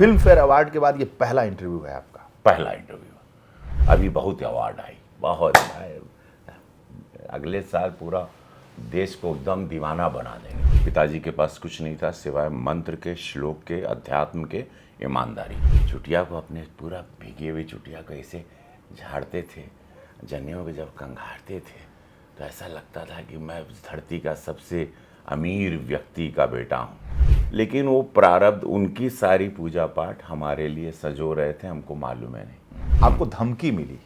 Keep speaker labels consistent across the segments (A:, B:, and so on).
A: Film fair award के बाद ये पहला इंटरव्यू है आपका?
B: पहला इंटरव्यू। अभी बहुत अवार्ड आई, बहुत आए। अगले साल पूरा देश को एकदम दीवाना बना देंगे। पिताजी के पास कुछ नहीं था सिवाय मंत्र के, श्लोक के, अध्यात्म के, ईमानदारी। चुटिया को अपने पूरा भीगी हुई चुटिया को ऐसे झाड़ते थे, जनेऊ को जब कंघाड़ते थे तो ऐसा लगता था कि मैं उस धरती का सबसे अमीर व्यक्ति का बेटा हूँ। लेकिन वो प्रारब्ध, उनकी सारी पूजा पाठ हमारे लिए सजो रहे थे, हमको मालूम है नहीं।
A: आपको धमकी मिली,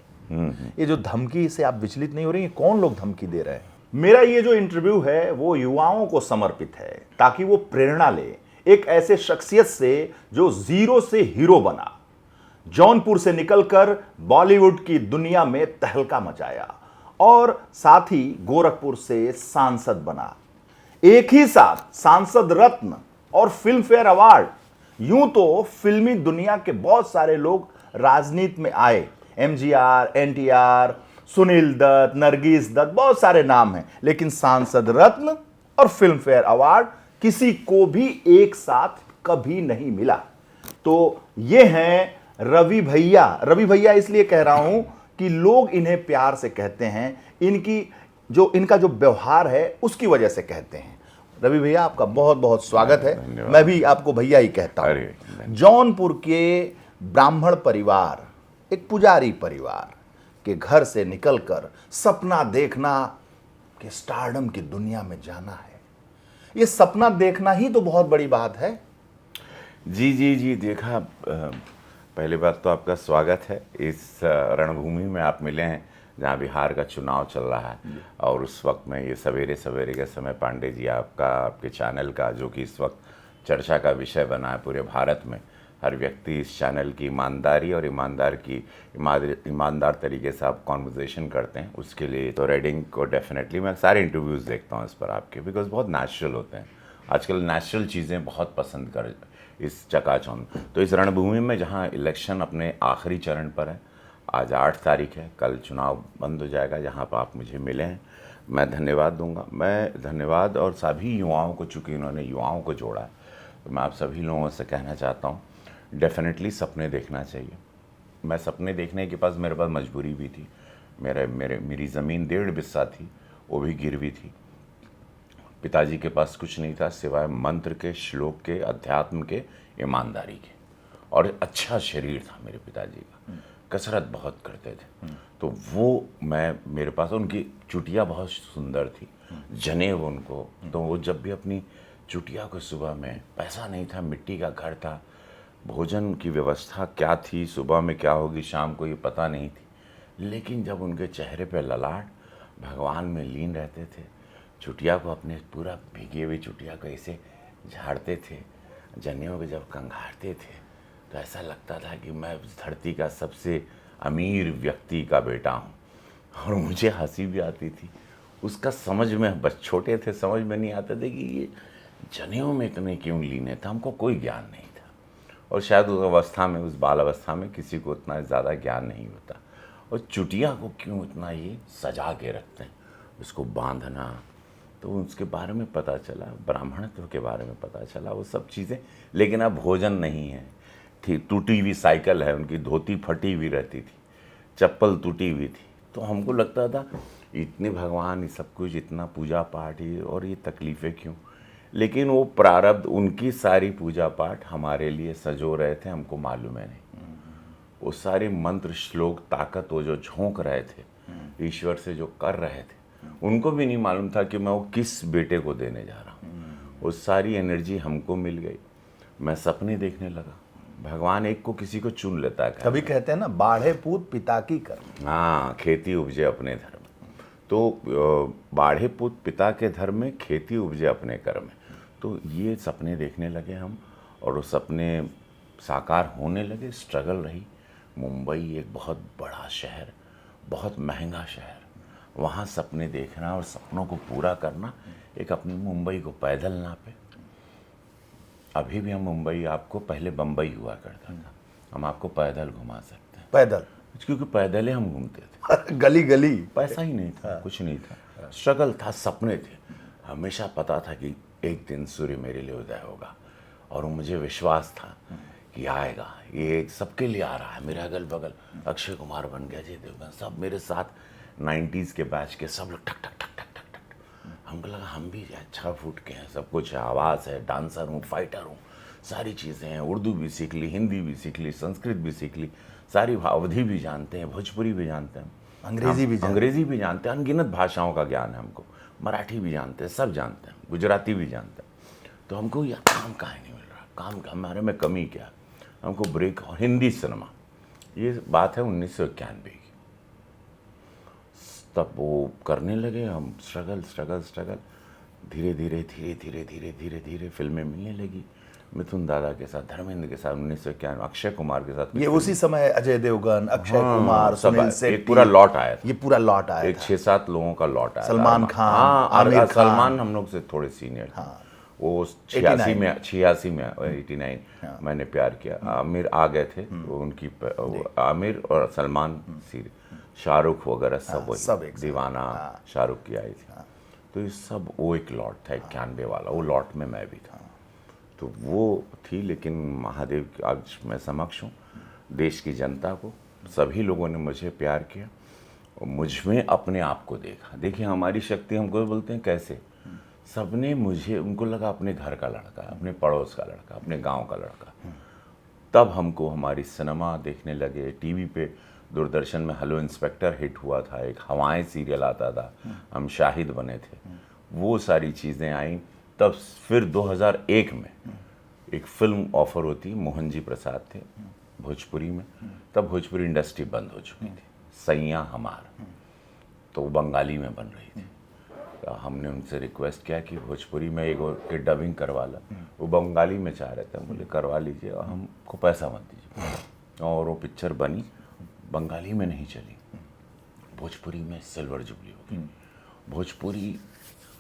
A: ये जो धमकी से आप विचलित नहीं हो रही हैं? कौन लोग धमकी दे रहे हैं? मेरा ये जो इंटरव्यू है वो युवाओं को समर्पित है ताकि वो प्रेरणा ले एक ऐसे शख्सियत से जो जीरो से हीरो बना, जौनपुर से निकलकर बॉलीवुड की दुनिया में तहलका मचाया और साथ ही गोरखपुर से सांसद बना। एक ही साथ सांसद रत्न और फिल्म फेयर अवार्ड। यूं तो फिल्मी दुनिया के बहुत सारे लोग राजनीति में आए, एमजीआर, एनटीआर, सुनील दत्त, नरगिस दत्त, बहुत सारे नाम हैं, लेकिन सांसद रत्न और फिल्म फेयर अवार्ड किसी को भी एक साथ कभी नहीं मिला। तो ये हैं रवि भैया। रवि भैया इसलिए कह रहा हूं कि लोग इन्हें प्यार से कहते हैं, इनका जो व्यवहार है उसकी वजह से कहते हैं। रवि भैया आपका बहुत बहुत स्वागत है। मैं भी आपको भैया ही कहता हूं। जौनपुर के ब्राह्मण परिवार, एक पुजारी परिवार के घर से निकलकर सपना देखना कि स्टारडम की दुनिया में जाना है, ये सपना देखना ही तो बहुत बड़ी बात है।
B: जी जी जी, देखा, पहली बात तो आपका स्वागत है। इस रणभूमि में आप मिले हैं जहाँ बिहार का चुनाव चल रहा है और उस वक्त में ये सवेरे सवेरे के समय पांडे जी आपके चैनल का, जो कि इस वक्त चर्चा का विषय बना है पूरे भारत में, हर व्यक्ति इस चैनल की ईमानदारी और ईमानदार तरीके से आप कॉन्वर्जेसन करते हैं, उसके लिए तो रेडिंग को डेफिनेटली मैं सारे इंटरव्यूज़ देखता हूँ इस पर आपके, बिकॉज बहुत नेचुरल होते हैं। आजकल नेचुरल चीज़ें बहुत पसंद कर इस चकाचौंध। तो इस रणभूमि में जहाँ इलेक्शन अपने आखिरी चरण पर है, आज 8 तारीख है, कल चुनाव बंद हो जाएगा, जहाँ पर आप मुझे मिले हैं, मैं धन्यवाद दूंगा। मैं धन्यवाद और सभी युवाओं को, चूँकि इन्होंने युवाओं को जोड़ा है, तो मैं आप सभी लोगों से कहना चाहता हूँ डेफिनेटली सपने देखना चाहिए। मैं सपने देखने के पास, मेरे पास मजबूरी भी थी। मेरी ज़मीन 1.5 बिस्सा थी, वो भी गिरवी थी। पिताजी के पास कुछ नहीं था सिवाय मंत्र के, श्लोक के, अध्यात्म के, ईमानदारी के, और अच्छा शरीर था मेरे पिताजी का, कसरत बहुत करते थे। तो वो मेरे पास, उनकी चुटिया बहुत सुंदर थी, जनेब उनको, तो वो जब भी अपनी चुटिया को, सुबह में पैसा नहीं था, मिट्टी का घर था, भोजन की व्यवस्था क्या थी, सुबह में क्या होगी, शाम को, ये पता नहीं थी, लेकिन जब उनके चेहरे पे ललाट भगवान में लीन रहते थे, चुटिया को अपने पूरा भीगी हुई चुटिया को ऐसे झाड़ते थे, जनेऊ को जब कंघाड़ते थे तो ऐसा लगता था कि मैं उस धरती का सबसे अमीर व्यक्ति का बेटा हूँ। और मुझे हंसी भी आती थी उसका, समझ में, बस छोटे थे, समझ में नहीं आता था कि ये जनेऊ में इतने क्यों लीने था, हमको कोई ज्ञान नहीं था। और शायद उस अवस्था में, उस बाल अवस्था में किसी को उतना ज़्यादा ज्ञान नहीं होता। और चुटिया को क्यों इतना ये सजा के रखते हैं, उसको बांधना, तो उसके बारे में पता चला, ब्राह्मणत्व के बारे में पता चला, वो सब चीज़ें। लेकिन अब भोजन नहीं है, टूटी हुई साइकिल है उनकी, धोती फटी हुई रहती थी, चप्पल टूटी हुई थी। तो हमको लगता था इतने भगवान, ये सब कुछ, इतना पूजा पाठ, और ये तकलीफ़ें क्यों। लेकिन वो प्रारब्ध, उनकी सारी पूजा पाठ हमारे लिए सजो रहे थे, हमको मालूम है नहीं। वो सारे मंत्र, श्लोक, ताकत, वो जो झोंक रहे थे ईश्वर से, जो कर रहे थे, उनको भी नहीं मालूम था कि मैं वो किस बेटे को देने जा रहा हूँ। वो सारी एनर्जी हमको मिल गई। मैं सपने देखने लगा। भगवान एक को, किसी को चुन लेता है।
A: कभी कहते हैं ना, बाढ़े पूत पिता की कर।
B: हाँ, खेती उपजे अपने धर्म। तो बाढ़े पूत पिता के धर्म में, खेती उपजे अपने कर्म में। तो ये सपने देखने लगे हम, और वो सपने साकार होने लगे। स्ट्रगल रही। मुंबई एक बहुत बड़ा शहर, बहुत महंगा शहर, वहाँ सपने देखना और सपनों को पूरा करना, एक अपनी मुंबई को पैदल नापे। अभी भी हम मुंबई, आपको पहले बम्बई हुआ करता था, हम आपको पैदल घुमा सकते हैं।
A: पैदल?
B: क्योंकि पैदल ही हम घूमते थे।
A: गली गली।
B: पैसा ही नहीं था, कुछ नहीं था, स्ट्रगल था, सपने थे। हमेशा पता था कि एक दिन सूर्य मेरे लिए उदय होगा, और मुझे विश्वास था कि आएगा, ये सबके लिए आ रहा है, मेरे अगल बगल अक्षय कुमार बन गया, अजय देवगन, सब मेरे साथ 90s के बैच के सब लोग ठक ठक ठक ठक ठक ठक। हमको लगा हम भी 6 फुट के हैं, सब कुछ है, आवाज़ है, डांसर हूँ, फाइटर हूँ, सारी चीज़ें हैं, उर्दू भी सीख ली, हिंदी भी सीख ली, संस्कृत भी सीख ली, सारी अवधी भी जानते हैं, भोजपुरी भी जानते हैं, अंग्रेज़ी भी जानते हैं, अनगिनत भाषाओं का ज्ञान है हमको, मराठी भी जानते हैं, सब जानते हैं, गुजराती भी जानते हैं। तो हमको यार काम काहे नहीं मिल रहा, काम का हमारे में कमी क्या, हमको ब्रेक। और हिंदी सिनेमा, ये बात है 1991 की, तब वो करने लगे हम, स्ट्रगल, धीरे धीरे फिल्में मिलने लगी, मिथुन दादा के साथ, धर्मेंद्र के साथ 1991, अक्षय कुमार के साथ,
A: ये उसी समय अजय देवगन, अक्षय कुमार,
B: सब
A: सुनील शेट्टी,
B: एक पूरा लॉट आया था,
A: ये पूरा लॉट आया
B: एक
A: था।
B: 6-7 लोगों का लॉट आया,
A: सलमान खान,
B: हाँ,
A: आमिर खान,
B: सलमान हम लोग से थोड़े सीनियर थे, वो 86 में 89 मैंने प्यार किया, आमिर आ गए थे, उनकी आमिर और सलमान, शाहरुख वगैरह सब वही, दीवाना शाहरुख की आई थी, तो ये सब वो एक लॉट था 91 वाला, वो लॉट में मैं भी था, तो वो थी। लेकिन महादेव आज मैं समक्ष हूँ, देश की जनता को, सभी लोगों ने मुझे प्यार किया और मुझ में अपने आप को देखा। देखिए हमारी शक्ति, हमको बोलते हैं कैसे, सबने मुझे, उनको लगा अपने घर का लड़का, अपने पड़ोस का लड़का, अपने गांव का लड़का, तब हमको हमारी सिनेमा देखने लगे। टीवी पे दूरदर्शन में हेलो इंस्पेक्टर हिट हुआ था, एक हवाएं सीरियल आता था, हम शाहिद बने थे, वो सारी चीज़ें आई। तब फिर 2001 में एक फिल्म ऑफर होती, मोहन जी प्रसाद थे भोजपुरी में, तब भोजपुरी इंडस्ट्री बंद हो चुकी थी, सैया हमार, तो वो बंगाली में बन रही थी। तो हमने उनसे रिक्वेस्ट किया कि भोजपुरी में एक और डबिंग करवा ला, वो बंगाली में चाह रहे थे, बोले करवा लीजिए और हमको पैसा मत दीजिए, और वो पिक्चर बनी, बंगाली में नहीं चली, भोजपुरी में सिल्वर जुबली हो गई, भोजपुरी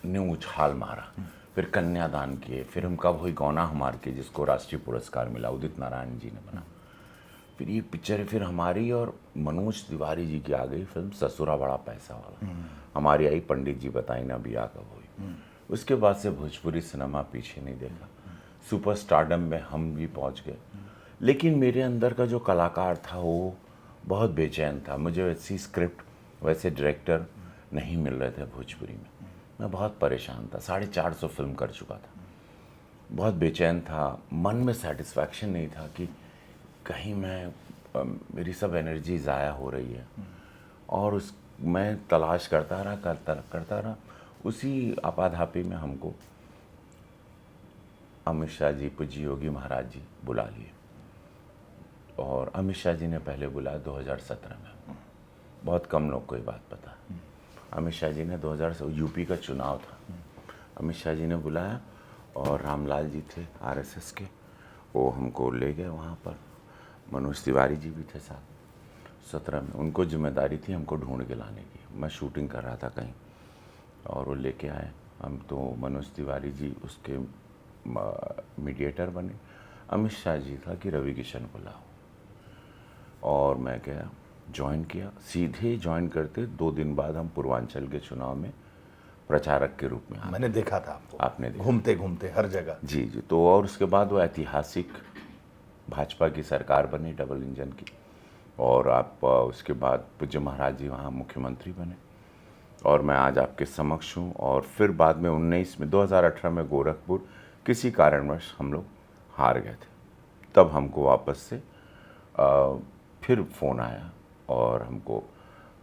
B: ने उछाल मारा। फिर कन्यादान किए, फिर हम कब हुई गौना हमार के, जिसको राष्ट्रीय पुरस्कार मिला, उदित नारायण जी ने बना। फिर ये पिक्चर फिर हमारी और मनोज तिवारी जी की आ गई फिल्म ससुरा बड़ा पैसा वाला, हमारी आई पंडित जी बताई ना बिया कब हुई। उसके बाद से भोजपुरी सिनेमा पीछे नहीं देखा, सुपर स्टारडम में हम भी पहुंच गए। लेकिन मेरे अंदर का जो कलाकार था वो बहुत बेचैन था, मुझे वैसी स्क्रिप्ट, वैसे डायरेक्टर नहीं मिल रहे थे भोजपुरी में, मैं बहुत परेशान था, 450 फिल्म कर चुका था, बहुत बेचैन था, मन में सेटिस्फैक्शन नहीं था कि कहीं मेरी सब एनर्जी ज़ाया हो रही है, और मैं तलाश करता रहा। उसी आपाधापी में हमको अमित शाह जी, पूज्य योगी महाराज जी बुला लिए, और अमित शाह जी ने पहले बुलाया 2017 में, बहुत कम लोग को ये बात पता है। अमित शाह जी ने 2000 यूपी का चुनाव था, अमित शाह जी ने बुलाया, और रामलाल जी थे आरएसएस के, वो हमको ले गए वहाँ पर, मनोज तिवारी जी भी थे साथ। 17 में उनको जिम्मेदारी थी हमको ढूंढ के लाने की, मैं शूटिंग कर रहा था कहीं, और वो लेके आए हम, तो मनोज तिवारी जी उसके मीडिएटर बने, अमित शाह जी था कि रवि किशन को लाओ, और मैं गया, ज्वाइन किया, सीधे ज्वाइन करते 2 दिन बाद हम पूर्वांचल के चुनाव में प्रचारक के रूप में आए।
A: मैंने देखा था आपको,
B: आपने देखा?
A: घूमते घूमते हर जगह।
B: जी, तो और उसके बाद वो ऐतिहासिक भाजपा की सरकार बनी, डबल इंजन की, और आप उसके बाद पूज्य महाराज जी वहाँ मुख्यमंत्री बने, और मैं आज आपके समक्ष हूँ। और फिर बाद में 2018 में गोरखपुर किसी कारणवश हम लोग हार गए थे, तब हमको वापस से फिर फ़ोन आया, और हमको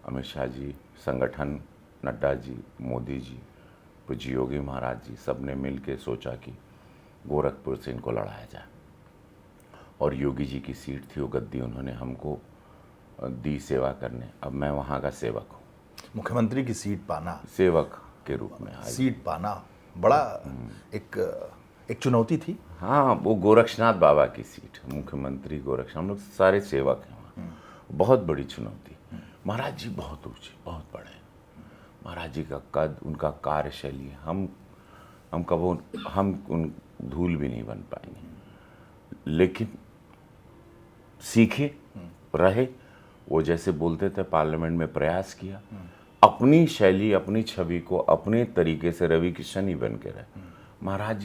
B: अमित शाह जी, संगठन, नड्डा जी, मोदी जी, पूज्य योगी महाराज जी, सब ने मिल के सोचा कि गोरखपुर से इनको लड़ाया जाए, और योगी जी की सीट थी, वो गद्दी उन्होंने हमको दी सेवा करने। अब मैं वहाँ का सेवक हूँ।
A: मुख्यमंत्री की सीट पाना,
B: सेवक के रूप में
A: सीट पाना बड़ा एक चुनौती थी।
B: हाँ, वो गोरक्षनाथ बाबा की सीट, मुख्यमंत्री गोरक्ष, हम लोग सारे सेवक हैं वहाँ, बहुत बड़ी चुनौती। महाराज जी बहुत ऊँचे, बहुत बड़े, महाराज जी का कद, उनका कार्यशैली, हम कबो उन धूल भी नहीं बन पाएंगे, लेकिन सीखे रहे। वो जैसे बोलते थे पार्लियामेंट में, प्रयास किया, अपनी शैली, अपनी छवि को अपने तरीके से रवि किशन ही बन के रहे। महाराज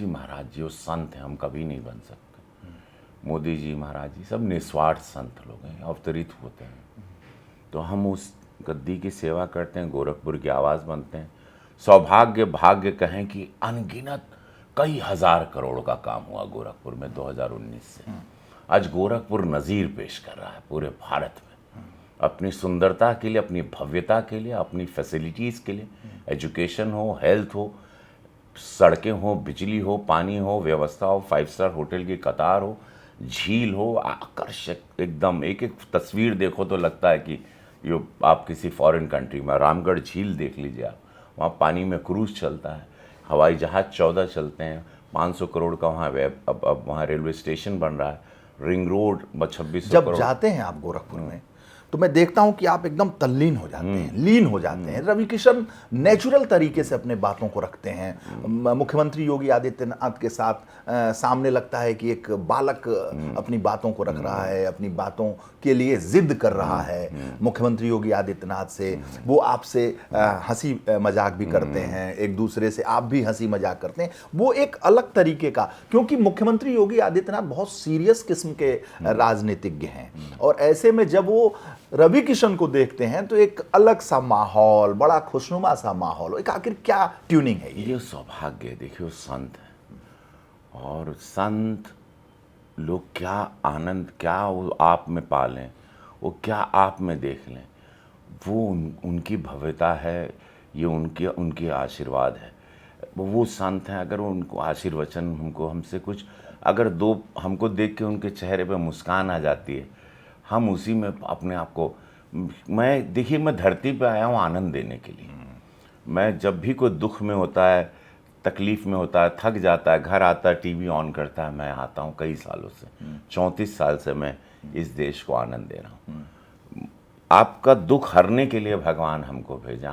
B: जी वो संत हैं, हम कभी नहीं बन सकते। मोदी जी, महाराज जी सब निस्वार्थ संत लोग हैं, अवतरित होते हैं। तो हम उस गद्दी की सेवा करते हैं, गोरखपुर की आवाज़ बनते हैं। सौभाग्य भाग्य कहें कि अनगिनत कई हजार करोड़ का काम हुआ गोरखपुर में 2019 से। आज गोरखपुर नज़ीर पेश कर रहा है पूरे भारत में, अपनी सुंदरता के लिए, अपनी भव्यता के लिए, अपनी फैसिलिटीज़ के लिए। एजुकेशन हो, हेल्थ हो, सड़कें हो, बिजली हो, पानी हो, व्यवस्था हो, 5 स्टार होटल की कतार हो, झील हो, आकर्षक एकदम। एक एक तस्वीर देखो तो लगता है कि ये आप किसी फॉरेन कंट्री में। रामगढ़ झील देख लीजिए आप, वहाँ पानी में क्रूज़ चलता है, हवाई जहाज़ 14 चलते हैं, 500 करोड़ का वहाँ अब वहाँ रेलवे स्टेशन बन रहा है, रिंग रोड 2600
A: जब
B: करोड़।
A: जाते हैं आप गोरखपुर में तो मैं देखता हूं कि आप एकदम तल्लीन हो जाते हैं, लीन हो जाते हैं। रवि किशन नेचुरल तरीके से अपने बातों को रखते हैं। मुख्यमंत्री योगी आदित्यनाथ के साथ सामने लगता है कि एक बालक अपनी बातों को रख रहा है, अपनी बातों के लिए जिद कर रहा है। मुख्यमंत्री योगी आदित्यनाथ से वो आपसे हंसी मजाक भी करते हैं, एक दूसरे से आप भी हंसी मजाक करते हैं। वो एक अलग तरीके का, क्योंकि मुख्यमंत्री योगी आदित्यनाथ बहुत सीरियस किस्म के राजनीतिज्ञ हैं, और ऐसे में जब वो रवि किशन को देखते हैं तो एक अलग सा माहौल, बड़ा खुशनुमा सा माहौल। एक आखिर क्या ट्यूनिंग है ये?
B: ये सौभाग्य है। देखिए वो संत है, और संत लोग क्या आनंद, क्या वो आप में पालें, वो क्या आप में देख लें, वो उनकी भव्यता है, ये उनके आशीर्वाद है। वो संत हैं, अगर उनको आशीर्वचन हमको हमसे कुछ, अगर दो हमको देख के उनके चेहरे पे मुस्कान आ जाती है, हम उसी में अपने आप को, देखिए मैं धरती पे आया हूँ आनंद देने के लिए। मैं जब भी कोई दुख में होता है, तकलीफ़ में होता है, थक जाता है, घर आता है, टीवी ऑन करता है, मैं आता हूँ कई सालों से, 34 साल से मैं इस देश को आनंद दे रहा हूँ। आपका दुख हरने के लिए भगवान हमको भेजा,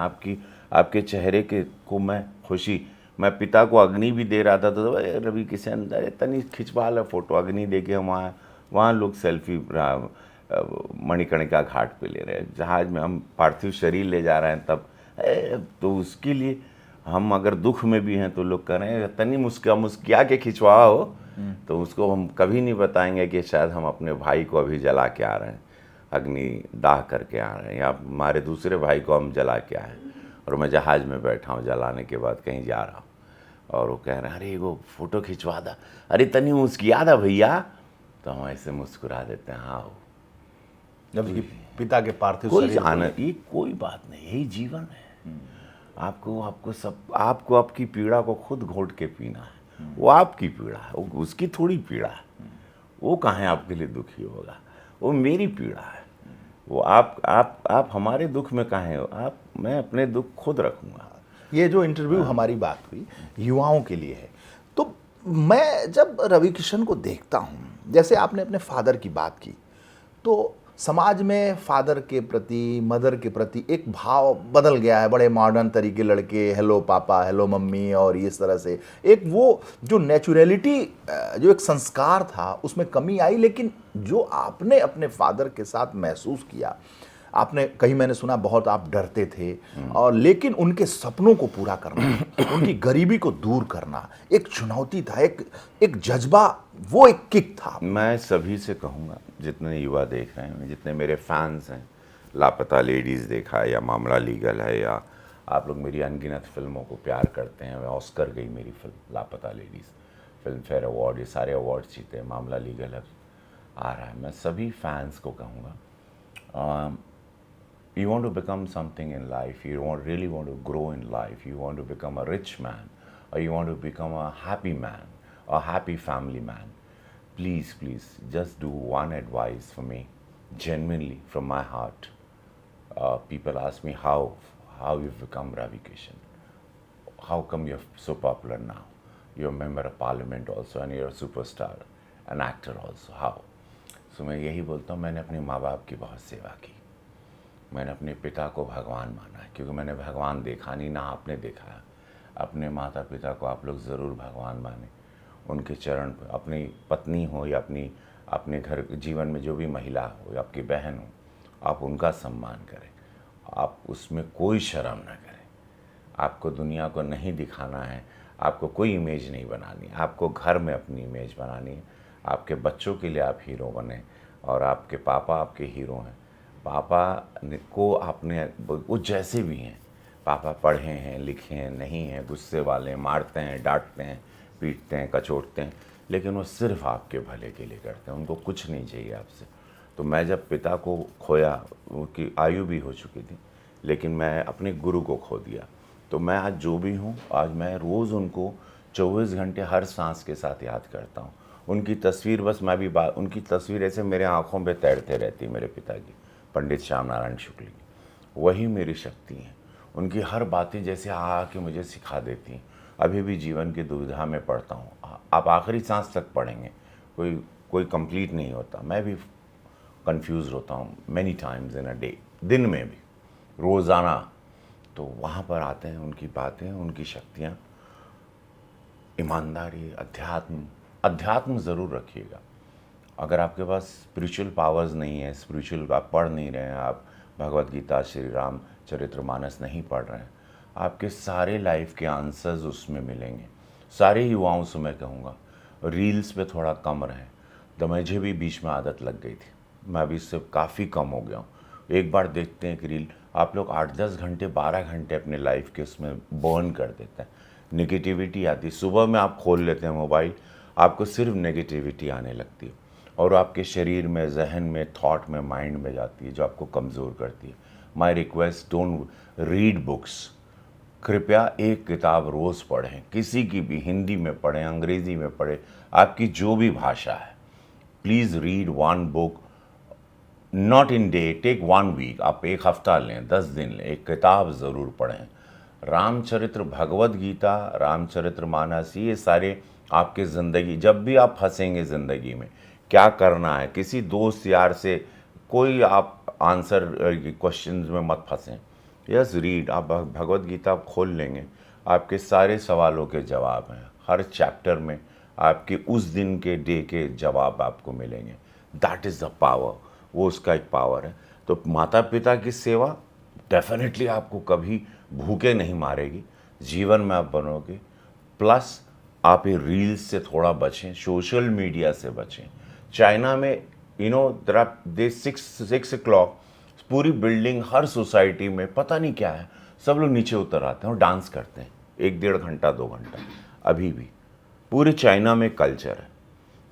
B: आपके चेहरे के को मैं खुशी, मैं पिता को अग्नि भी दे रहा था तो रवि किशन तनी खिंचवा लो फोटो, अग्नि दे के हम वहाँ लोग सेल्फी मणिकर्णिका घाट पे ले रहे हैं, जहाज में हम पार्थिव शरीर ले जा रहे हैं तब। तो उसके लिए हम अगर दुख में भी हैं तो लोग कह रहे हैं तनी मुस्किया के खिंचवाओ, तो उसको हम कभी नहीं बताएंगे कि शायद हम अपने भाई को अभी जला के आ रहे हैं, अग्नि दाह करके आ रहे हैं, या हमारे दूसरे भाई को हम जला के आए, और मैं जहाज़ में बैठा हूँ जलाने के बाद कहीं जा रहा हूँ, और वो कह रहे हैं अरे वो फ़ोटो खिंचवा दा, अरे तनी मुस्किया दा भैया, तो हम ऐसे मुस्कुरा देते हैं। हाँ,
A: जब पिता के पार्थिव
B: कोई
A: शरीर को
B: आनंद, ये कोई बात नहीं, यही जीवन है। आपको आपकी पीड़ा को खुद घोट के पीना है, वो आपकी पीड़ा है, वो उसकी थोड़ी पीड़ा है। वो कहाँ आपके लिए दुखी होगा, वो मेरी पीड़ा है। वो आप हमारे दुख में कहाँ हो आप, मैं अपने दुख खुद रखूँगा।
A: ये जो इंटरव्यू हमारी बात हुई युवाओं के लिए है, तो मैं जब रवि किशन को देखता हूँ, जैसे आपने अपने फादर की बात की, तो समाज में फादर के प्रति, मदर के प्रति एक भाव बदल गया है। बड़े मॉडर्न तरीके लड़के, हेलो पापा, हेलो मम्मी, और इस तरह से एक वो जो नेचुरलिटी, जो एक संस्कार था उसमें कमी आई। लेकिन जो आपने अपने फादर के साथ महसूस किया, आपने कहीं मैंने सुना बहुत आप डरते थे, और लेकिन उनके सपनों को पूरा करना, उनकी गरीबी को दूर करना एक चुनौती था, एक जज्बा, वो एक किक था।
B: मैं सभी से कहूँगा, जितने युवा देख रहे हैं, जितने मेरे फैंस हैं, लापता लेडीज़ देखा है, या मामला लीगल है, या आप लोग मेरी अनगिनत फिल्मों को प्यार करते हैं, ऑस्कर गई मेरी फिल्म लापता लेडीज़, फिल्म फेयर अवार्ड, ये सारे अवार्ड जीते, मामला लीगल अब आ रहा है। मैं सभी फैंस को कहूँगा, you want to become something in life, really want to grow in life, you want to become a rich man, or you want to become a happy man, a happy family man, please just do one advice for me, genuinely from my heart. People ask me how you've become Ravi Kishan, how come you're so popular now, you're a member of parliament also, and you're a superstar, an actor also, how? So मैं यही बोलता हूँ, मैंने अपने माँ बाप की बहुत सेवा की, मैंने अपने पिता को भगवान माना है, क्योंकि मैंने भगवान देखा नहीं, ना आपने देखा है। अपने माता पिता को आप लोग ज़रूर भगवान माने, उनके चरण पर, अपनी पत्नी हो या अपने घर जीवन में जो भी महिला हो या आपकी बहन हो, आप उनका सम्मान करें, आप उसमें कोई शर्म ना करें। आपको दुनिया को नहीं दिखाना है, आपको कोई इमेज नहीं बनानी है, आपको घर में अपनी इमेज बनानी है, आपके बच्चों के लिए आप हीरो बने, और आपके पापा आपके हीरो हैं। पापा को आपने, वो जैसे भी हैं, पापा पढ़े हैं, लिखे हैं, नहीं हैं, गुस्से वाले, मारते हैं, डांटते हैं, पीटते हैं, कचोटते हैं, लेकिन वो सिर्फ आपके भले के लिए करते हैं, उनको कुछ नहीं चाहिए आपसे। तो मैं जब पिता को खोया, उनकी आयु भी हो चुकी थी, लेकिन मैं अपने गुरु को खो दिया। तो मैं आज जो भी हूँ, आज मैं रोज़ उनको 24 घंटे हर सांस के साथ याद करता हूँ। उनकी तस्वीर, बस मैं भी उनकी तस्वीर ऐसे मेरे आँखों में तैरते रहती है, मेरे पिता की, पंडित श्याम नारायण शुक्ल की। वही मेरी शक्ति है। उनकी हर बातें जैसे आके मुझे सिखा देती हैं। अभी भी जीवन की दुविधा में पढ़ता हूँ, आप आखिरी सांस तक पढ़ेंगे, कोई कोई कंप्लीट नहीं होता। मैं भी कंफ्यूज होता हूँ many times in a day, दिन में भी, रोज़ाना। तो वहाँ पर आते हैं उनकी बातें, उनकी शक्तियाँ, ईमानदारी, अध्यात्म ज़रूर रखिएगा। अगर आपके पास स्पिरिचुअल पावर्स नहीं है, स्पिरिचुअल आप पढ़ नहीं रहे हैं, आप भगवत गीता, श्री राम चरित्रमानस नहीं पढ़ रहे हैं, आपके सारे लाइफ के आंसर्स उसमें मिलेंगे। सारे युवाओं से मैं कहूँगा रील्स पे थोड़ा कम रहें। तो मुझे भी बीच में आदत लग गई थी, मैं भी इससे काफ़ी कम हो गया हूँ। एक बार देखते हैं कि रील, आप लोग 8-10 घंटे, 12 घंटे अपने लाइफ के उसमें बर्न कर देते हैं। नेगेटिविटी आती है, सुबह में आप खोल लेते हैं मोबाइल, आपको सिर्फ नेगेटिविटी आने लगती है, और आपके शरीर में, जहन में, थॉट में, माइंड में जाती है, जो आपको कमज़ोर करती है। My request, don't read books. कृपया एक किताब रोज़ पढ़ें, किसी की भी, हिंदी में पढ़ें, अंग्रेज़ी में पढ़ें, आपकी जो भी भाषा है। Please read one book, not in day, take 1 week. आप एक हफ्ता लें, 10 दिन लें, एक किताब ज़रूर पढ़ें। रामचरित्र, भगवत गीता, रामचरित्र मानस, ये सारे आपके ज़िंदगी, जब भी आप फंसेंगे ज़िंदगी में, क्या करना है, किसी दोस्त यार से कोई आप आंसर क्वेश्चंस में मत फंसें। Yes, read. आप भगवत गीता खोल लेंगे, आपके सारे सवालों के जवाब हैं। हर चैप्टर में आपके उस दिन के डे के जवाब आपको मिलेंगे। दैट इज़ द पावर, वो उसका एक पावर है। तो माता पिता की सेवा डेफिनेटली आपको कभी भूखे नहीं मारेगी, जीवन में आप बनोगे। प्लस आप ये रील्स से थोड़ा बचें, सोशल मीडिया से बचें। चाइना में दे 6 o'clock पूरी बिल्डिंग, हर सोसाइटी में पता नहीं क्या है, सब लोग नीचे उतर आते हैं और डांस करते हैं 1-1.5 घंटा, 2 घंटा। अभी भी पूरे चाइना में कल्चर है।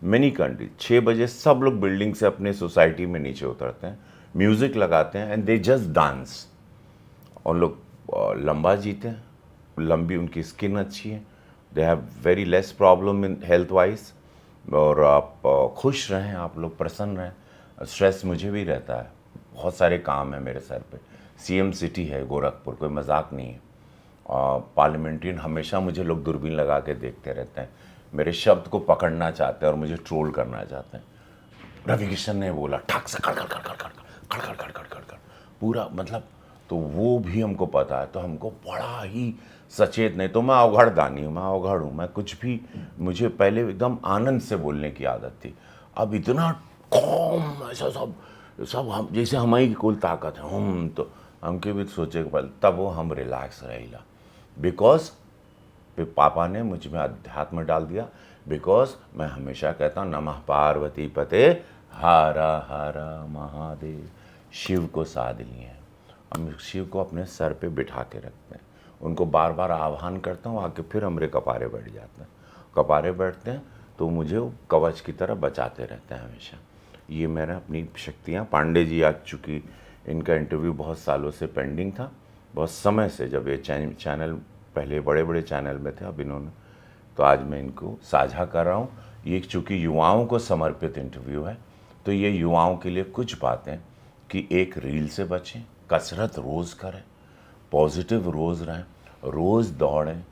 B: मेनी कंट्री 6 बजे सब लोग बिल्डिंग से अपने सोसाइटी में नीचे उतरते हैं, म्यूज़िक लगाते हैं, एंड दे जस्ट डांस। और लोग लंबा जीते हैं, लंबी उनकी स्किन अच्छी है, they have very less problem in health wise. और आप खुश रहें, आप लोग प्रसन्न रहें। स्ट्रेस मुझे भी रहता है, बहुत सारे काम है मेरे सर पे। सीएम सिटी है गोरखपुर, कोई मजाक नहीं है। पार्लियामेंट्रियन हमेशा मुझे लोग दूरबीन लगा के देखते रहते हैं, मेरे शब्द को पकड़ना चाहते हैं और मुझे ट्रोल करना चाहते हैं। रवि किशन ने बोला, ठाक से खड़ खड़ खड़ खड़ खड़ खड़ खड़ खड़ खड़ खड़ खड़, पूरा मतलब, तो वो भी हमको पता है, तो हमको बड़ा ही सचेत। नहीं तो मैं अवघड़दानी हूँ, मैं अवघड़ हूँ, मैं कुछ भी, मुझे पहले एकदम आनंद से बोलने की आदत थी। अब इतना कॉम, ऐसा सब हम जैसे हमारी कुल ताकत है, हम तो हमके भी सोचे पल, तब वो हम रिलैक्स रहेला। बिकॉज पापा ने मुझ में अध्यात्म डाल दिया। बिकॉज मैं हमेशा कहता हूँ, नमः पार्वती पते हर हर महादेव। शिव को साध लिए हैं, हम शिव को अपने सर पे बिठा के रखते हैं, उनको बार बार आह्वान करता हूँ, आके फिर हमरे कपारे बैठ जाते हैं। कपारे बैठते हैं तो मुझे वो कवच की तरह बचाते रहते हैं हमेशा। ये मेरा अपनी शक्तियाँ। पांडे जी आ चुकी, इनका इंटरव्यू बहुत सालों से पेंडिंग था, बहुत समय से, जब ये चैनल पहले बड़े बड़े चैनल में थे, अब इन्होंने, तो आज मैं इनको साझा कर रहा हूँ। ये चूँकि युवाओं को समर्पित इंटरव्यू है, तो ये युवाओं के लिए कुछ बातें कि एक रील से बचें, कसरत रोज़ करें, पॉजिटिव रोज़ रहें, रोज़ दौड़ें,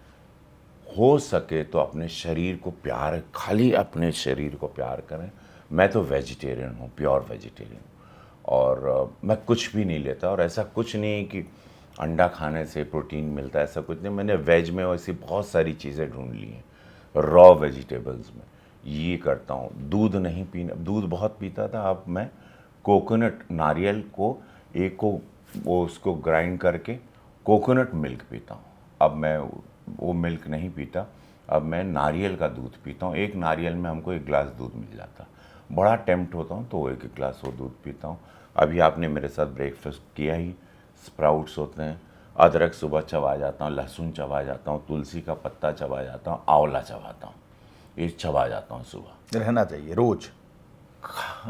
B: हो सके तो अपने शरीर को प्यार, खाली अपने शरीर को प्यार करें। मैं तो वेजिटेरियन हूँ, प्योर वेजिटेरियन, और मैं कुछ भी नहीं लेता। और ऐसा कुछ नहीं कि अंडा खाने से प्रोटीन मिलता है, ऐसा कुछ नहीं। मैंने वेज में ऐसी बहुत सारी चीज़ें ढूंढ ली हैं, रॉ वेजिटेबल्स में ये करता हूँ। दूध नहीं पीना, दूध बहुत पीता था, अब मैं कोकोनट, नारियल को एक को वो उसको ग्राइंड करके कोकोनट मिल्क पीता हूँ। अब मैं वो मिल्क नहीं पीता, अब मैं नारियल का दूध पीता हूँ, एक नारियल में हमको 1 गिलास दूध मिल जाता। बड़ा टेम्प्ट होता हूँ तो 1 गिलास वो दूध पीता हूँ। अभी आपने मेरे साथ ब्रेकफास्ट किया ही, स्प्राउट्स होते हैं, अदरक सुबह चबा जाता हूँ, लहसुन चबा जाता हूँ, तुलसी का पत्ता चबा जाता हूँ, आंवला चबाता हूँ, ये चबा जाता हूँ सुबह।
A: रहना चाहिए रोज,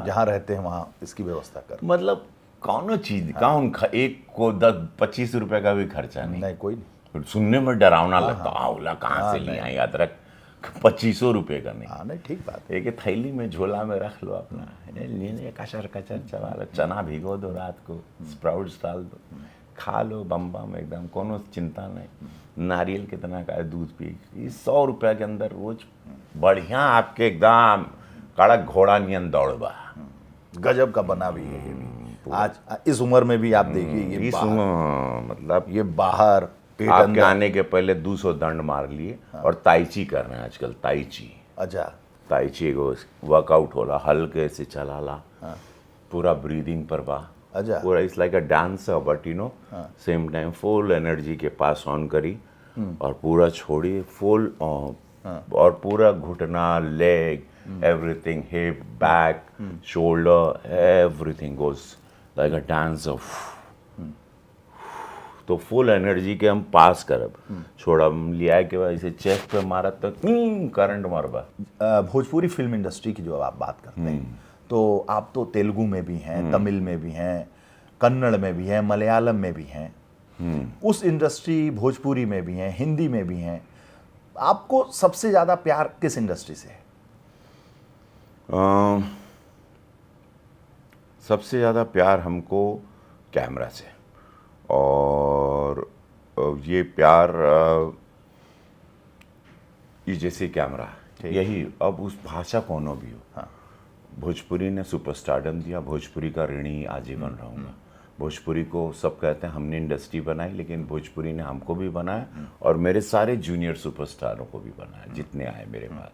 A: जहाँ रहते हैं वहाँ इसकी व्यवस्था कर।
B: मतलब कौनो चीज एक को 10-25 रुपए का भी खर्चा नहीं।
A: नहीं, कोई नहीं।
B: फिर सुनने में डरावना लगता, आंवला कहाँ से ले आई, अदरक 25 रुपए का नहीं।
A: हाँ, नहीं, ठीक बात है।
B: एक थैली में झोला में रख लो अपना, कचर कचर चबा लो, चना भिगो दो रात को, स्प्राउट्स डाल दो, खा लो बम बम एकदम, कोनो चिंता नहीं। नारियल कितना का है, दूध पी, 100 रुपया के अंदर रोज बढ़िया आपके एकदम कड़क घोड़ा नियन दौड़बा।
A: गजब का बना भी है ये भी। आज इस उम्र में भी आप देखिए, ये
B: मतलब
A: ये बाहर पेट
B: आपके
A: अंदर।
B: आने के पहले 200 दंड मार लिए और ताइची कर रहे हैं आजकल। ताइची
A: अच्छा,
B: ताइची एगो वर्कआउट होला, हल्के से चलाला, पूरा ब्रीदिंग पर बा,
A: अच्छा।
B: पूरा it's like a dancer but you know same time full energy के पास ऑन करी और पूरा छोड़ी फुल और पूरा घुटना, leg, everything, hip, back, shoulder, everything goes like a dancer. तो फुल एनर्जी के हम पास करब, छोड़ा लिया के बाद इसे चेस्ट पे मारा तो करंट मारबा।
A: भोजपुरी फिल्म इंडस्ट्री की जो आप बात करते हैं, तो आप तो तेलुगु में भी हैं, तमिल में भी हैं, कन्नड़ में भी हैं, मलयालम में भी हैं, उस इंडस्ट्री भोजपुरी में भी हैं, हिंदी में भी हैं। आपको सबसे ज़्यादा प्यार किस इंडस्ट्री से है?
B: सबसे ज़्यादा प्यार हमको कैमरा से, और ये प्यार ये जैसे कैमरा, यही अब उस भाषा कोनो भी हो।
A: हाँ।
B: भोजपुरी ने सुपरस्टारडम दिया, भोजपुरी का ऋणी आजीवन रहूँगा। भोजपुरी को सब कहते हैं हमने इंडस्ट्री बनाई, लेकिन भोजपुरी ने हमको भी बनाया और मेरे सारे जूनियर सुपरस्टारों को भी बनाया, जितने आए मेरे बाद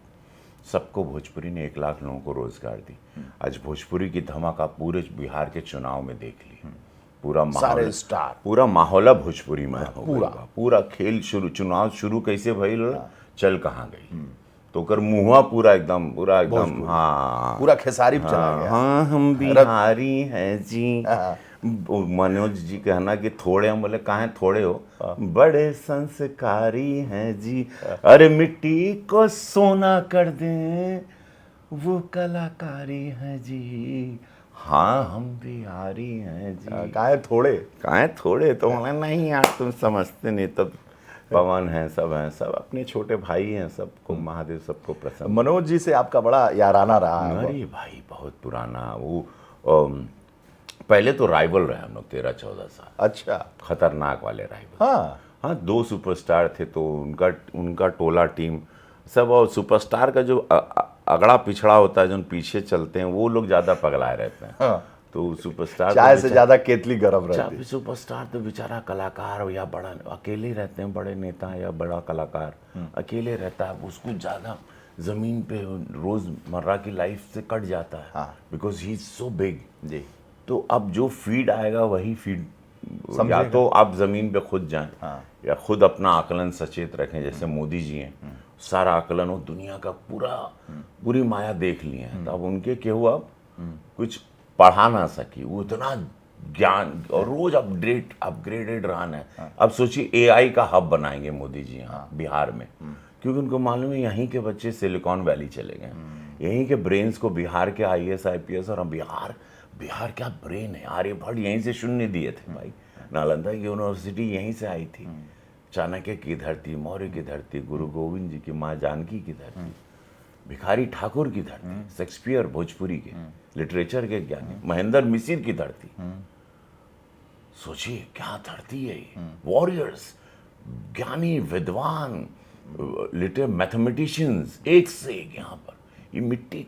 B: सबको भोजपुरी ने 1 लाख लोगों को रोजगार दी। आज भोजपुरी की धमाका पूरे बिहार के चुनाव में देख ली, पूरा
A: सारे स्टार,
B: पूरा माहौल भोजपुरी में हो
A: पूरा
B: गइल बा। पूरा खेल शुरू, चुनाव शुरू कैसे भइल, चल कहाँ गई, तो कर मुँहा पूरा एकदम हाँ
A: पूरा खेसारी पे चला गया।
B: हाँ हम बिहारी हैं जी। मनोज जी कहना कि थोड़े, हम बोले कहाँ थोड़े हो, बड़े संस्कारी हैं जी, अरे मिट्टी को सोना कर दें वो कलाकारी है जी, हाँ हम बिहारी हैं जी।
A: काहे
B: थोड़े तो बोला नहीं यार तुम समझते नहीं, तब पवन हैं, सब अपने छोटे भाई हैं, सबको महादेव सबको प्रसन्न।
A: मनोज जी से आपका बड़ा याराना रहा है?
B: अरे भाई बहुत पुराना, वो पहले तो राइवल रहे हम लोग 13-14 साल।
A: अच्छा,
B: खतरनाक वाले राइवल।
A: हाँ,
B: 2 सुपरस्टार थे तो उनका टोला टीम सब, और सुपरस्टार का जो अगड़ा पिछड़ा होता है, जो पीछे चलते हैं वो लोग ज़्यादा पगलाए रहते हैं।
A: हाँ।
B: तो सुपरस्टार
A: चाय से ज़्यादा केतली गरम रहती है।
B: सुपरस्टार तो बेचारा कलाकार या बड़ा अकेले रहते हैं, बड़े नेता या बड़ा कलाकार अकेले रहता है, उसको ज़्यादा ज़मीन पे रोज़मर्रा की लाइफ से कट जाता है, because he is so big
A: जी।
B: तो अब जो फीड आएगा वही फीड, या तो आप ज़मीन पे खुद जाएं, या खुद अपना आकलन सचेत रखें, जैसे मोदी जी हैं, सारा आकलन वो दुनिया का पूरी माया देख लिए हैं, तो अब उनके केहू अब कुछ पढ़ा ना सकी, वो इतना ज्ञान और रोज अपग्रेडेड रहा है। अब सोचिए एआई का हब बनाएंगे मोदी जी यहाँ बिहार में, क्योंकि उनको मालूम है यहीं के बच्चे सिलिकॉन वैली चले गए, यहीं के ब्रेन्स को बिहार के आईएएस आईपीएस, और बिहार क्या ब्रेन है, आर्यभट्ट यहीं से शून्य दिए थे भाई, नालंदा यूनिवर्सिटी यहीं से आई थी, चाणक्य की धरती, मौर्य की धरती, गुरु गोविंद जी की, माँ जानकी की धरती, भिखारी ठाकुर की धरती, शेक्सपियर भोजपुरी के लिटरेचर के ज्ञानी, महेंद्र मिसिर की धरती। सोचिए क्या धरती है ये, वॉरियर्स, ज्ञानी, विद्वान, मैथमेटिशियंस एक से एक यहाँ पर, ये मिट्टी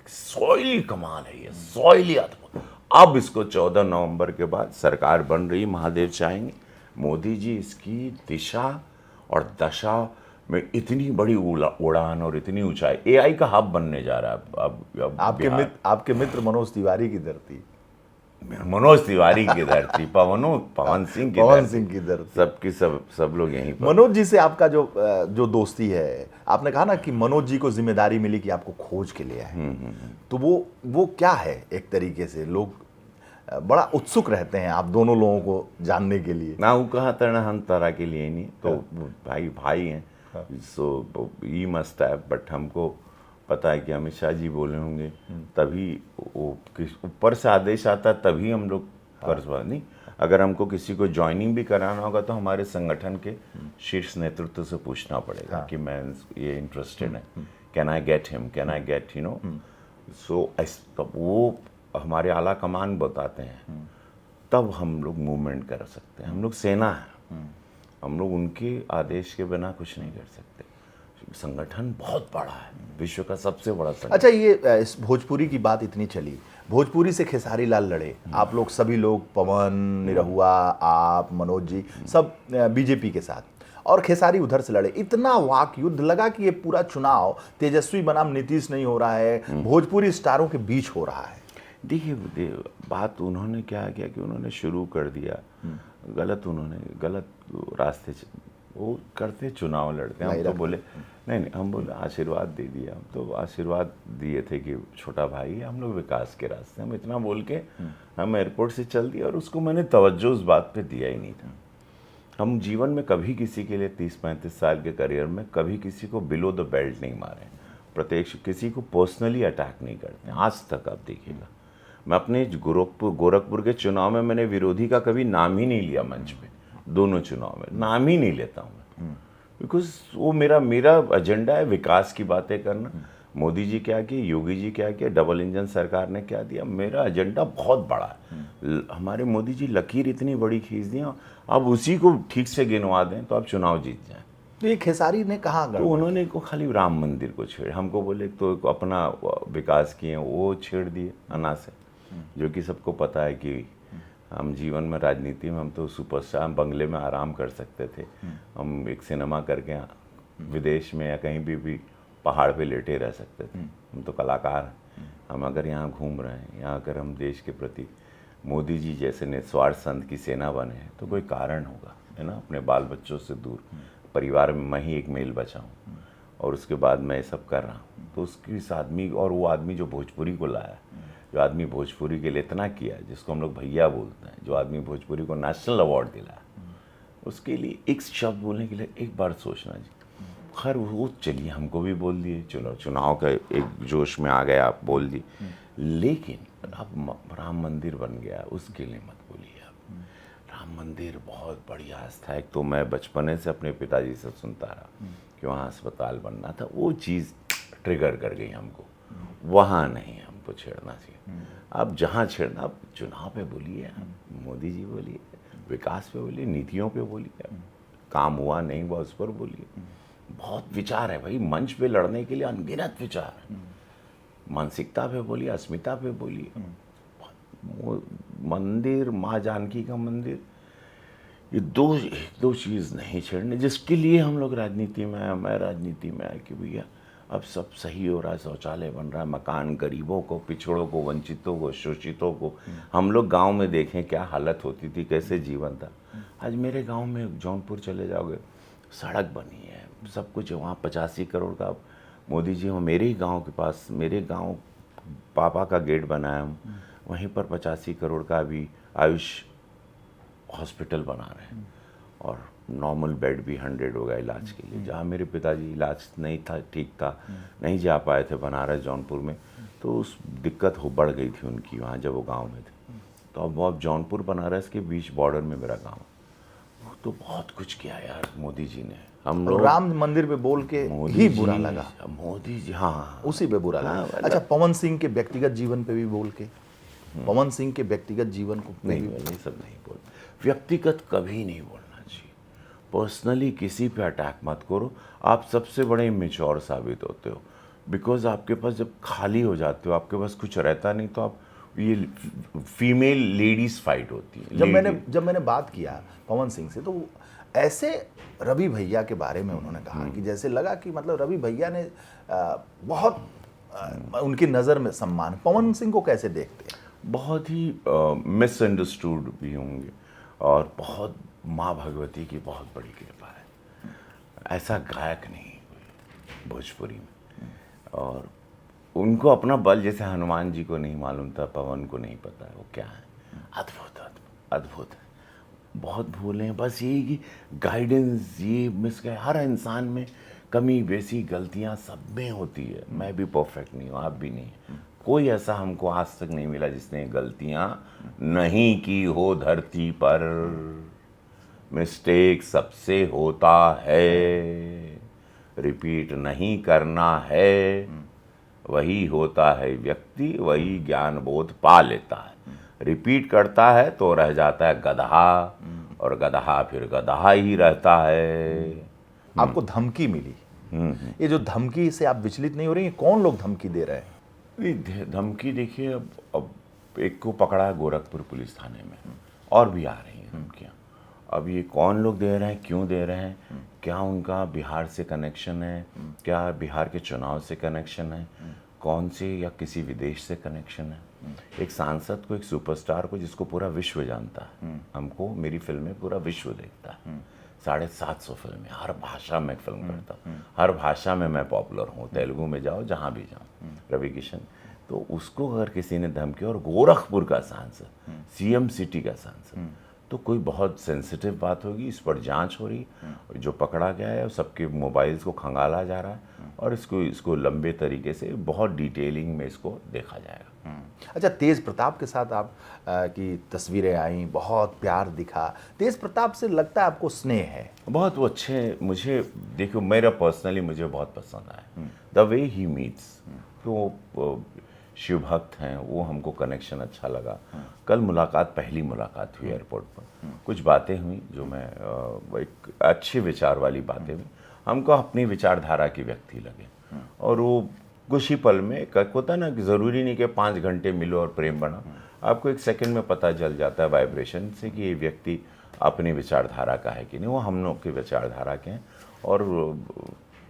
B: सॉइली कमाल है, ये सॉइली अद्भुत। अब इसको 14 नवंबर के बाद सरकार बन रही, महादेव चाहेंगे, मोदी जी इसकी दिशा और दशा में इतनी बड़ी उड़ान और इतनी ऊंचाई, एआई का हब बनने जा रहा है। अब
A: आपके मित्र मनोज तिवारी की धरती,
B: मनोज तिवारी की धरती, पवन सिंह की
A: पवन
B: धरती,
A: सिंह की धरती।
B: सबकी सब लोग यहीं पर।
A: मनोज जी से आपका जो दोस्ती है, आपने कहा ना कि मनोज जी को जिम्मेदारी मिली कि आपको खोज के लिए आए, तो वो क्या है? एक तरीके से लोग बड़ा उत्सुक रहते हैं आप दोनों लोगों को जानने के लिए।
B: ना वो कहा था ना हम तारा के लिए नहीं, तो भाई हैं, सो ही मस्ट हैव, बट हमको पता है कि अमित शाह जी बोले होंगे, तभी वो ऊपर से आदेश आता तभी हम लोग कर नहीं। अगर हमको किसी को ज्वाइनिंग भी कराना होगा तो हमारे संगठन के शीर्ष नेतृत्व से पूछना पड़ेगा कि मैं ये इंटरेस्टेड है, can I get him, can I get you know. So वो हमारे आला कमान बताते हैं, तब हम लोग मूवमेंट कर सकते हैं। हम लोग सेना है, हम लोग उनके आदेश के बिना कुछ नहीं कर सकते। संगठन बहुत बड़ा है, विश्व का सबसे बड़ा संगठन।
A: अच्छा, ये इस भोजपुरी की बात इतनी चली, भोजपुरी से खेसारी लाल लड़े, आप लोग सभी लोग, पवन, निरहुआ, आप, मनोज जी, सब बीजेपी के साथ, और खेसारी उधर से लड़े। इतना वाक युद्ध लगा कि ये पूरा चुनाव तेजस्वी बनाम नीतीश नहीं हो रहा है, भोजपुरी स्टारों के बीच हो रहा है।
B: देखिए बात उन्होंने क्या किया कि उन्होंने शुरू कर दिया गलत, उन्होंने गलत रास्ते वो करते, चुनाव लड़ते। हम तो बोले नहीं, हम बोले आशीर्वाद दे दिया, हम तो आशीर्वाद दिए थे कि छोटा भाई है, हम लोग विकास के रास्ते, हम इतना बोल के हम एयरपोर्ट से चल दिया, और उसको मैंने तवज्जो उस बात पे दिया ही नहीं था। हम जीवन में कभी किसी के लिए 30-35 साल के करियर में कभी किसी को बिलो द बेल्ट नहीं मारे, प्रत्यक्ष किसी को पर्सनली अटैक नहीं करते आज तक। आप देखिएगा, मैं अपने गोरखपुर के चुनाव में मैंने विरोधी का कभी नाम ही नहीं लिया मंच पे, दोनों चुनाव में नाम ही नहीं लेता हूँ मैं, बिकॉज वो मेरा एजेंडा है विकास की बातें करना। मोदी जी क्या किए, योगी जी क्या किए, डबल इंजन सरकार ने क्या दिया, मेरा एजेंडा बहुत बड़ा है। हमारे मोदी जी लकीर इतनी बड़ी खींच दी, अब उसी को ठीक से गिनवा दें तो आप चुनाव जीत जाएं।
A: तो ये खेसारी ने कहा,
B: तो उन्होंने को खाली राम मंदिर को छेड़, हमको बोले तो अपना विकास किए वो छेड़ दिए अना से, जो कि सबको पता है कि हम जीवन में, राजनीति में हम तो सुपरस्टार, हम बंगले में आराम कर सकते थे, हम एक सिनेमा करके विदेश में या कहीं भी पहाड़ पे लेटे रह सकते थे। हम तो कलाकार हैं, हम अगर यहाँ घूम रहे हैं, यहाँ अगर हम देश के प्रति मोदी जी जैसे निस्वार्थ संत की सेना बने हैं तो कोई कारण होगा, है ना। अपने बाल बच्चों से दूर, परिवार में मैं ही एक मेल बचा हूँ, और उसके बाद मैं ये सब कर रहा हूँ। तो उसकी इस आदमी, और वो आदमी जो भोजपुरी को लाया, जो आदमी भोजपुरी के लिए इतना किया, जिसको हम लोग भैया बोलते हैं, जो आदमी भोजपुरी को नेशनल अवार्ड दिलाया, उसके लिए एक शब्द बोलने के लिए एक बार सोचना जी। खैर वो चलिए, हमको भी बोल दिए, चलो चुनाव का एक जोश में आ गए, आप बोल दिए, लेकिन अब राम मंदिर बन गया, उसके लिए मत बोलिए आप। राम मंदिर बहुत बड़ी आस्था है। एक तो मैं बचपने से अपने पिताजी से सुनता रहा कि वहाँ अस्पताल बनना था, वो चीज़ ट्रिगर कर गई हमको, वहाँ नहीं हमको छेड़ना चाहिए। आप जहाँ छेड़ना, आप चुनाव पे बोलिए, मोदी जी बोलिए, विकास पे बोलिए, नीतियों पे बोलिए, काम हुआ नहीं हुआ उस पर बोलिए। बहुत विचार है भाई, मंच पे लड़ने के लिए अनगिनत विचार है। मानसिकता पे बोलिए, अस्मिता पे बोलिए, मंदिर, माँ जानकी का मंदिर, ये दो चीज़ नहीं छेड़ने, जिसके लिए हम लोग राजनीति में आए, मैं राजनीति में आया कि भैया अब सब सही हो रहा है, शौचालय बन रहा है, मकान गरीबों को, पिछड़ों को, वंचितों को, शोषितों को। हम लोग गांव में देखें क्या हालत होती थी, कैसे जीवन था। आज मेरे गांव में जौनपुर चले जाओगे, सड़क बनी है, सब कुछ है, वहाँ 85 करोड़ का मोदी जी मेरे ही गांव के पास, मेरे गांव पापा का गेट बनाया हूँ, वहीं पर 85 करोड़ का अभी आयुष हॉस्पिटल बना रहे हैं, और नॉर्मल बेड भी 100 हो गया इलाज के लिए। जहाँ मेरे पिताजी इलाज नहीं था, ठीक था, नहीं जा पाए थे बनारस जौनपुर में, तो उस दिक्कत बढ़ गई थी उनकी वहाँ जब वो गांव में थे। तो अब वो जौनपुर बनारस के बीच बॉर्डर में मेरा गांव, तो बहुत कुछ किया यार मोदी जी ने। हम लोग
A: राम मंदिर पे बोल के ही बुरा लगा
B: मोदी जी, हाँ
A: उसी पे बुरा लगा। अच्छा, पवन सिंह के व्यक्तिगत जीवन पे भी बोल के, पवन सिंह के व्यक्तिगत जीवन को
B: नहीं, सब नहीं बोल, व्यक्तिगत कभी नहीं बोलना चाहिए। पर्सनली किसी पे अटैक मत करो, आप सबसे बड़े इमेच्योर साबित होते हो। बिकॉज आपके पास जब खाली हो जाते हो, आपके पास कुछ रहता नहीं, तो आप ये फीमेल लेडीज फाइट होती है।
A: जब मैंने बात किया पवन सिंह से, तो ऐसे रवि भैया के बारे में उन्होंने कहा कि जैसे लगा कि मतलब रवि भैया ने बहुत उनकी नज़र में सम्मान। पवन सिंह को कैसे देखते हैं?
B: बहुत ही मिसअंडरस्टूड भी होंगे, और बहुत माँ भगवती की बहुत बड़ी कृपा है। ऐसा गायक नहीं है कोई भोजपुरी में, और उनको अपना बल जैसे हनुमान जी को नहीं मालूम था, पवन को नहीं पता है वो क्या है। अद्भुत अद्भुत अद्भुत है। बहुत भूले हैं, बस यही कि गाइडेंस ये मिस गए। हर इंसान में कमी बेसी गलतियां सब में होती है। मैं भी परफेक्ट नहीं हूँ, आप भी नहीं। कोई ऐसा हमको आज तक नहीं मिला जिसने गलतियां नहीं की हो धरती पर। मिस्टेक सबसे होता है, रिपीट नहीं करना है। वही होता है व्यक्ति, वही ज्ञान बोध पा लेता है। रिपीट करता है तो रह जाता है गधा, और गधा फिर गधा ही रहता है।
A: आपको धमकी मिली, ये जो धमकी से आप विचलित नहीं हो रही, कौन लोग धमकी दे रहे हैं?
B: नहीं, धमकी देखिए, अब एक को पकड़ा है गोरखपुर पुलिस थाने में, और भी आ रही हैं धमकियाँ। अब ये कौन लोग दे रहे हैं, क्यों दे रहे हैं, क्या उनका बिहार से कनेक्शन है, क्या बिहार के चुनाव से कनेक्शन है, कौन से या किसी विदेश से कनेक्शन है? एक सांसद को, एक सुपरस्टार को जिसको पूरा विश्व जानता है, हमको, मेरी फिल्में पूरा विश्व देखता है, 750 फिल्में, हर भाषा में फिल्म करता हूँ, हर भाषा में मैं पॉपुलर हूँ। तेलुगु में जाओ, जहाँ भी जाओ, रवि किशन। तो उसको अगर किसी ने धमकी, और गोरखपुर का सांसद, सीएम सिटी का सांसद, तो कोई बहुत सेंसिटिव बात होगी। इस पर जांच हो रही, जो पकड़ा गया है सबके मोबाइल्स को खंगाला जा रहा है, और इसको लंबे तरीके से बहुत डिटेलिंग में इसको देखा जाएगा।
A: अच्छा, तेज प्रताप के साथ आप की तस्वीरें आई, बहुत प्यार दिखा। तेज प्रताप से लगता है आपको स्नेह है?
B: बहुत वो अच्छे, मुझे देखो, मेरा पर्सनली मुझे बहुत पसंद आया द वे ही मीट्स। तो शिव भक्त हैं वो, हमको कनेक्शन अच्छा लगा। कल मुलाकात, पहली मुलाकात हुई एयरपोर्ट पर, कुछ बातें हुई जो मैं एक अच्छे विचार वाली बातें हुई। हमको अपनी विचारधारा के व्यक्ति लगे, और वो कुछ ही पल में, होता ना कि ज़रूरी नहीं कि 5 घंटे मिलो और प्रेम बना। आपको एक सेकंड में पता चल जाता है वाइब्रेशन से कि ये व्यक्ति अपनी विचारधारा का है कि नहीं। वो हम लोग की विचारधारा के हैं, और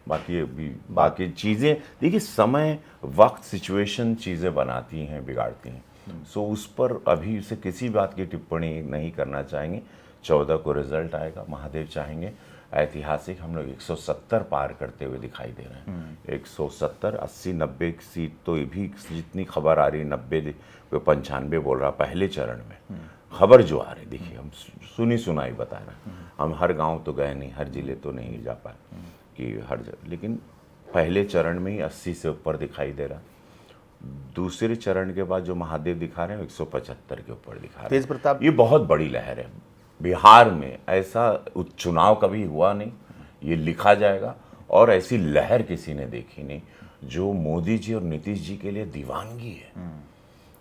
B: बाकी चीज़ें देखिए, समय, वक्त, सिचुएशन चीज़ें बनाती हैं, बिगाड़ती हैं। सो उस पर अभी से किसी बात की टिप्पणी नहीं करना चाहेंगे। 14 को रिजल्ट आएगा, महादेव चाहेंगे। ऐतिहासिक हम लोग 170 पार करते हुए दिखाई दे रहे हैं। 170, 80, 90 सीट, तो ये भी जितनी खबर आ रही, 90, 95 बोल रहा पहले चरण में। खबर जो आ रही, देखिए, हम सुनी सुनाई बता रहे हैं। हम हर गांव तो गए नहीं, हर जिले तो नहीं जा पाए कि हर जगह, लेकिन पहले चरण में ही 80 से ऊपर दिखाई दे रहा। दूसरे चरण के बाद जो महादेव दिखा रहे हैं 175 के ऊपर दिखा रहे हैं।
A: तेज प्रताप,
B: ये बहुत बड़ी लहर है। बिहार में ऐसा चुनाव कभी हुआ नहीं, ये लिखा जाएगा। और ऐसी लहर किसी ने देखी नहीं, जो मोदी जी और नीतीश जी के लिए दीवानगी है।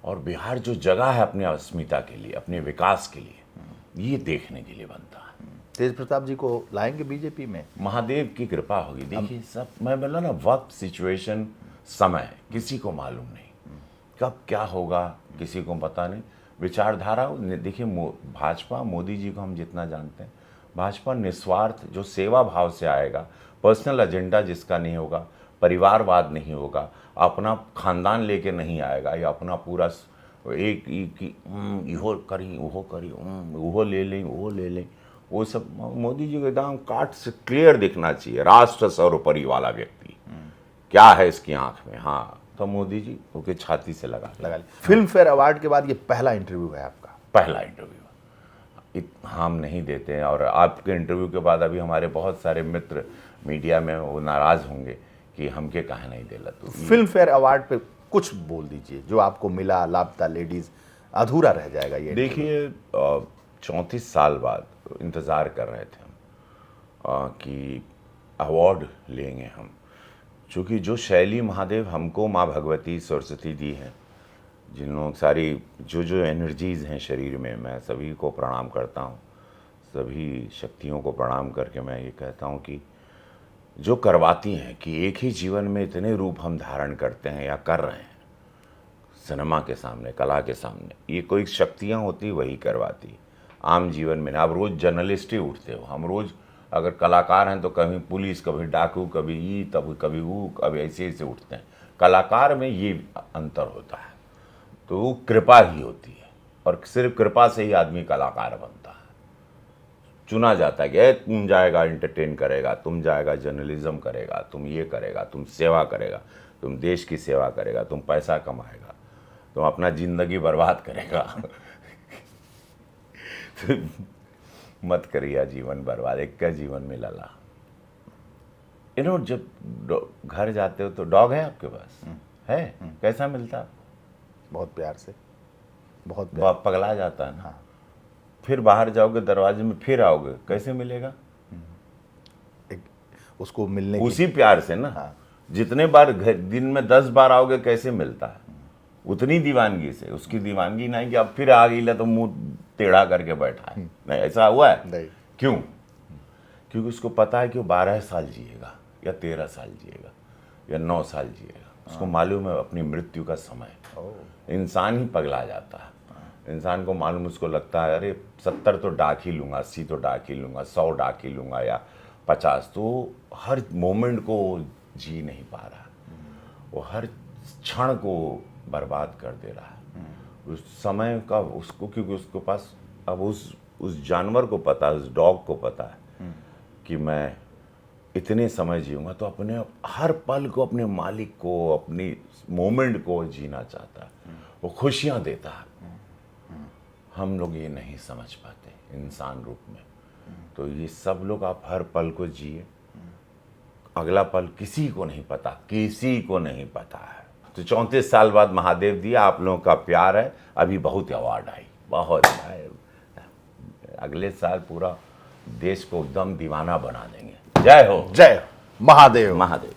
B: और बिहार जो जगह है अपने अस्मिता के लिए, अपने विकास के लिए, ये देखने के लिए बनता है।
A: तेज प्रताप जी को लाएंगे बीजेपी में?
B: महादेव की कृपा होगी। देखिए, सब मैं बोला ना, वक्त, सिचुएशन, समय किसी को मालूम नहीं, कब क्या होगा किसी को पता नहीं। विचारधारा देखिए, भाजपा, मोदी जी को हम जितना जानते हैं, भाजपा निस्वार्थ, जो सेवा भाव से आएगा, पर्सनल एजेंडा जिसका नहीं होगा, परिवारवाद नहीं होगा, अपना खानदान लेके नहीं आएगा, या अपना पूरा एक इहो करी वो करी, वो ले लें वो ले लें, वो सब मोदी जी को एकदम काट से क्लियर दिखना चाहिए। राष्ट्र सर्वोपरि वाला व्यक्ति क्या है इसकी आंख में, हाँ, तो मोदी जी ओके छाती से लगा
A: ली। फिल्म फेयर अवार्ड के बाद ये पहला इंटरव्यू है आपका?
B: पहला इंटरव्यू। हम नहीं देते हैं, और आपके इंटरव्यू के बाद अभी हमारे बहुत सारे मित्र मीडिया में वो नाराज होंगे कि हमके कहा नहीं देला। तो
A: फिल्म फेयर अवार्ड पे कुछ बोल दीजिए जो आपको मिला, लापता लेडीज, अधूरा रह जाएगा ये।
B: देखिए, 34 साल बाद इंतज़ार कर रहे थे हम कि अवार्ड लेंगे हम, चूँकि जो शैली महादेव हमको माँ भगवती सरस्वती दी है, जिन लोग सारी जो एनर्जीज़ हैं शरीर में, मैं सभी को प्रणाम करता हूँ। सभी शक्तियों को प्रणाम करके मैं ये कहता हूँ कि जो करवाती हैं कि एक ही जीवन में इतने रूप हम धारण करते हैं या कर रहे हैं, सिनेमा के सामने, कला के सामने, ये कोई शक्तियाँ होती वही करवाती। आम जीवन में आप रोज़ जर्नलिस्ट ही उठते हो, हम रोज़ अगर कलाकार हैं तो कभी पुलिस, कभी डाकू, कभी ये, तब कभी वो, कभी ऐसे ऐसे उठते हैं। कलाकार में ये अंतर होता है। तो वो कृपा ही होती है, और सिर्फ कृपा से ही आदमी कलाकार बनता है। चुना जाता है कि "ए, तुम जाएगा एंटरटेन करेगा, तुम जाएगा जर्नलिज्म करेगा, तुम ये करेगा, तुम सेवा करेगा, तुम देश की सेवा करेगा, तुम पैसा कमाएगा, तुम अपना जिंदगी बर्बाद करेगा तो मत करिए जीवन बर्बाद, एक का जीवन में लला। जब घर जाते हो तो डॉग है आपके पास? है? कैसा मिलता है आपको?
A: बहुत प्यार से, बहुत प्यार।
B: पगला जाता है ना। फिर बाहर जाओगे, दरवाजे में फिर आओगे, कैसे मिलेगा?
A: उसको मिलने
B: उसी प्यार से ना। जितने बार दिन में 10 बार आओगे, कैसे मिलता है? उतनी दीवानगी से। उसकी दीवानगी नहीं कि अब फिर आ गई तो मुंह टेढ़ा करके बैठा है, नहीं, ऐसा हुआ है?
A: नहीं।
B: क्यों? क्योंकि उसको पता है कि वो 12 साल जिएगा या 13 साल जिएगा या 9 साल जिएगा। उसको मालूम है अपनी मृत्यु का समय। इंसान ही पगला जाता है। इंसान को मालूम, उसको लगता है अरे 70 तो डाक ही लूँगा, 80 तो डाक ही लूँगा, 100 डाक ही लूँगा या 50। तो हर मोमेंट को जी नहीं पा रहा, वो हर क्षण को बर्बाद कर दे रहा है। उस समय का उसको, क्योंकि उसके पास अब उस जानवर को पता है, उस डॉग को पता है कि मैं इतने समय जीऊँगा, तो अपने हर पल को, अपने मालिक को, अपनी मोमेंट को जीना चाहता है, वो खुशियाँ देता है। हम लोग ये नहीं समझ पाते इंसान रूप में। तो ये सब लोग, आप हर पल को जिए, अगला पल किसी को नहीं पता, किसी को नहीं पता है। तो 34 साल बाद महादेव दिया, आप लोगों का प्यार है, अभी बहुत अवार्ड आई, बहुत है। अगले साल पूरा देश को एकदम दीवाना बना देंगे। जय हो।
A: जय महादेव।
B: महादेव।